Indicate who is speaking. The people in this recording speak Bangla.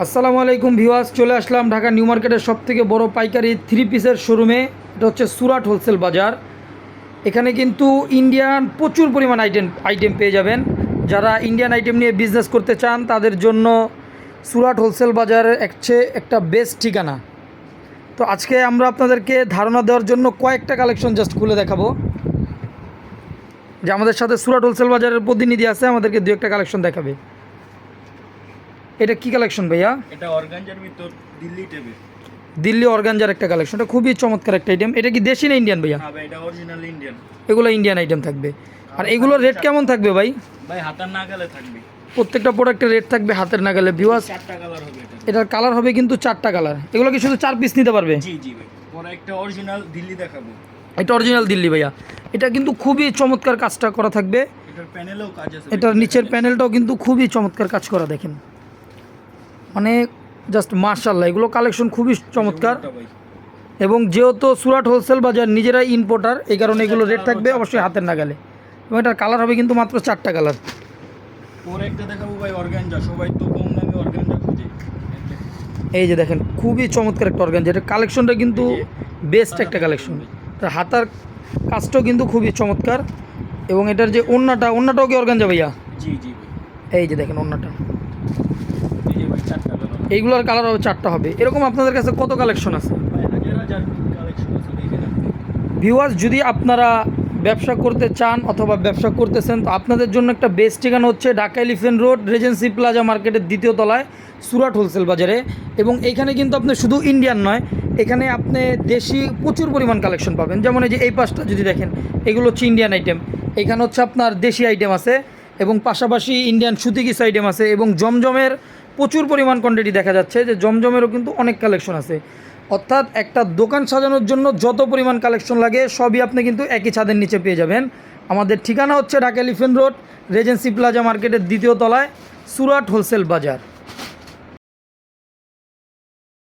Speaker 1: আসসালামু আলাইকুম ভিউয়ার্স, চলে আসলাম ঢাকা নিউ মার্কেটের সবথেকে বড় পাইকারি থ্রি পিসের শোরুমে। এটা হচ্ছে সুরাট হোলসেল বাজার। এখানে কিন্তু ইন্ডিয়ান প্রচুর পরিমাণ আইটেম পেয়ে যাবেন। যারা ইন্ডিয়ান আইটেম নিয়ে বিজনেস করতে চান তাদের জন্য সুরাট হোলসেল বাজারের একটা বেস্ট ঠিকানা। তো আজকে আমরা আপনাদেরকে ধারণা দেওয়ার জন্য কয়েকটা কালেকশন জাস্ট খুলে দেখাবো। যে আমাদের সাথে সুরাট হোলসেল বাজারের প্রতিনিধি আছে, আমাদেরকে দু একটা কালেকশন দেখাবে। এটা কি কালেকশন ভাইয়া?
Speaker 2: এটা অর্গানজার ভিতর দিল্লি টেবে,
Speaker 1: দিল্লি অর্গানজার একটা কালেকশন। এটা খুবই চমৎকার একটা আইটেম। এটা কি দেশি না ইন্ডিয়ান ভাইয়া?
Speaker 2: হ্যাঁ ভাই, এটা অরিজিনাল ইন্ডিয়ান।
Speaker 1: এগুলো ইন্ডিয়ান আইটেম থাকবে। আর এগুলোর রেট কেমন থাকবে ভাই?
Speaker 2: ভাই হাতার নাগালে থাকবে,
Speaker 1: প্রত্যেকটা প্রোডাক্টের রেট থাকবে হাতের নাগালে। ভিউয়ার্স,
Speaker 2: 4টা কালার হবে এটা।
Speaker 1: এটার কালার হবে কিন্তু 4টা কালার। এগুলো কি শুধু 4 পিস নিতে পারবে?
Speaker 2: জি জি ভাই, পরে একটা অরিজিনাল দিল্লি দেখাবো।
Speaker 1: এটা অরিজিনাল দিল্লি ভাইয়া। এটা কিন্তু খুবই চমৎকার কাজটা করা থাকবে।
Speaker 2: এটার প্যানেলেও কাজ আছে,
Speaker 1: এটার নিচের প্যানেলটাও কিন্তু খুবই চমৎকার কাজ করা, দেখেন মানে জাস্ট মাশাআল্লাহ। এগুলো কালেকশন খুবই চমৎকার। এবং যেহেতু সুরাট হোলসেল বাজার নিজেরাই ইম্পোর্টার, এই কারণে এগুলো রেট থাকবে অবশ্যই হাতের নাগালে। এবং এটার কালার হবে কিন্তু মাত্র 4টা কালার।
Speaker 2: পরে একটা দেখাবো ভাই অর্গানজা, সবাই তো কম দামে অর্গানজা খুঁজে।
Speaker 1: এই যে দেখেন খুবই চমৎকার একটা অর্গানজা। এটা কালেকশনটা কিন্তু বেস্ট একটা কালেকশন। তার হাতার কাজটাও কিন্তু খুবই চমৎকার। এবং এটার যে ওন্নাটাও কি অর্গানজা ভাইয়া?
Speaker 2: জি জি ভাই,
Speaker 1: এই যে দেখেন ওন্নাটা।
Speaker 2: এই যে ভাই 4টা কালার।
Speaker 1: এইগুলোর কালার হবে 4টা হবে। এরকম আপনাদের কাছে কত কালেকশন আছে
Speaker 2: ভাই হাজার হাজার কালেকশন আছে, দেখেন আপনি।
Speaker 1: ভিউয়ার্স? যদি আপনারা ব্যবসা করতে চান অথবা ব্যবসা করতেছেন, তো আপনাদের জন্য একটা বেস্ট ঠিকানা হচ্ছে Dhaka elephant road, Regency plaza মার্কেটের 2য় তলায় সুরাট হোলসেল বাজারে। এবং এইখানে কিন্তু আপনি শুধু ইন্ডিয়ান নয়, এখানে আপনি দেশি প্রচুর পরিমাণ কালেকশন পাবেন। যেমন এই যে এই পাশটা যদি দেখেন, এগুলো হচ্ছে ইন্ডিয়ান আইটেম। এখানে হচ্ছে আপনার দেশি আইটেম আছে এবং পাশাপাশি ইন্ডিয়ান সুতি কিছু আইটেম আছে। এবং জমজমের প্রচুর পরিমাণ কোয়ান্টিটি দেখা যাচ্ছে, যে জমজমেরও কিন্তু অনেক কালেকশন আছে। অর্থাৎ একটা দোকান সাজানোর জন্য যত পরিমাণ কালেকশন লাগে সবই আপনি কিন্তু একই ছাদের নিচে পেয়ে যাবেন। আমাদের ঠিকানা হচ্ছে Dhaka elephant road, Regency plaza মার্কেটের 2য় তলায় সুরাট হোলসেল বাজার।